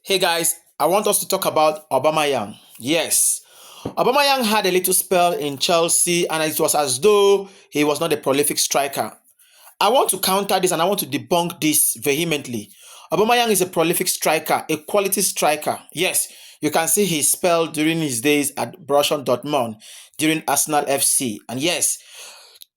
Hey guys, I want us to talk about Aubameyang. Yes, Aubameyang had a little spell in Chelsea and it was as though he was not a prolific striker. I want to counter this and I want to debunk this vehemently. Aubameyang is a prolific striker, a quality striker. Yes, you can see his spell during his days at Borussia Dortmund, during Arsenal FC. And yes,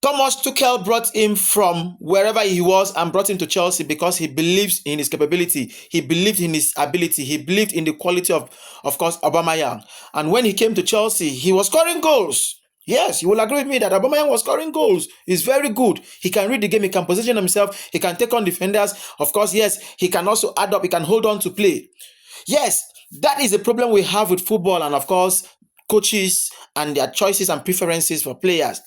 Thomas Tuchel brought him from wherever he was and brought him to Chelsea because he believes in his capability. He believed in his ability. He believed in the quality of course, Aubameyang. And when he came to Chelsea, he was scoring goals. Yes, you will agree with me that Aubameyang was scoring goals. He's very good. He can read the game. He can position himself. He can take on defenders. Of course, yes, he can also add up. He can hold on to play. Yes, that is a problem we have with football and, of course, coaches and their choices and preferences for players.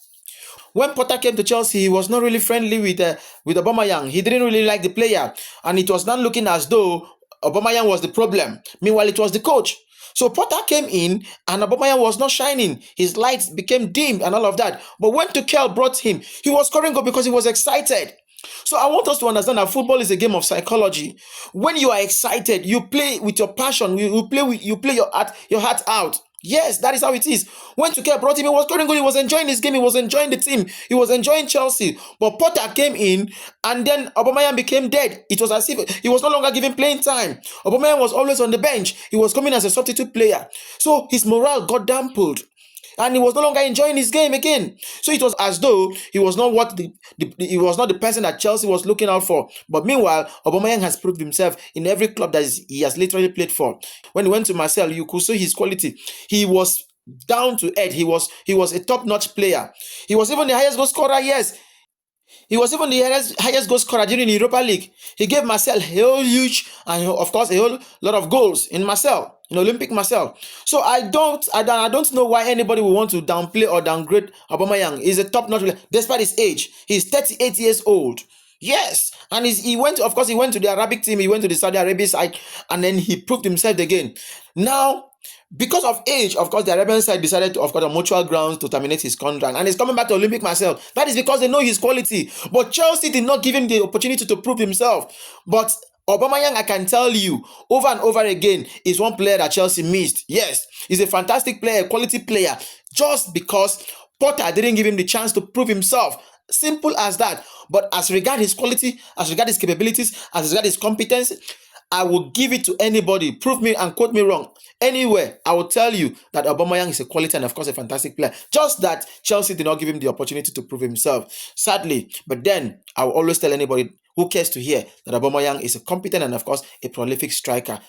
When Potter came to Chelsea, he was not really friendly with Aubameyang. He didn't really like the player, and it was not looking as though Aubameyang was the problem. Meanwhile, it was the coach. So Potter came in, and Aubameyang was not shining. His lights became dimmed and all of that. But when Tuchel brought him, he was scoring goal because he was excited. So I want us to understand that football is a game of psychology. When you are excited, you play with your passion. You play your heart out. Yes, that is how it is. When Tuchel brought him, he was scoring goal. He was enjoying his game. He was enjoying the team. He was enjoying Chelsea. But Potter came in, and then Aubameyang became dead. It was as if he was no longer given playing time. Aubameyang was always on the bench. He was coming as a substitute player. So his morale got dampened, and he was no longer enjoying his game again. So it was as though he was not he was not the person that Chelsea was looking out for. But meanwhile, Aubameyang has proved himself in every club that he has literally played for. When he went to Marseille, you could see his quality. He was down to earth. He was a top-notch player. He was even the highest goal scorer. Yes, he was even the highest goal scorer during the Europa League. He gave Marseille a whole huge and, of course, a whole lot of goals in Marseille, in Olympic Marseille. So I don't know why anybody would want to downplay or downgrade Aubameyang. He's a top-notch player despite his age. He's 38 years old. Yes, and he went to the Arabic team. He went to the Saudi Arabia side, and then he proved himself again. Now, because of age, of course, the Arabian side decided to, of course, on mutual grounds to terminate his contract, and he's coming back to Olympic Marseille. That is because they know his quality. But Chelsea did not give him the opportunity to prove himself. But Aubameyang, I can tell you, over and over again, is one player that Chelsea missed. Yes, he's a fantastic player, a quality player, just because Potter didn't give him the chance to prove himself. Simple as that. But as regard his quality, as regard his capabilities, as regard his competence, I will give it to anybody. Prove me and quote me wrong. Anywhere, I will tell you that Aubameyang is a quality and, of course, a fantastic player. Just that Chelsea did not give him the opportunity to prove himself, sadly. But then, I will always tell anybody who cares to hear that Aubameyang is a competent and, of course, a prolific striker.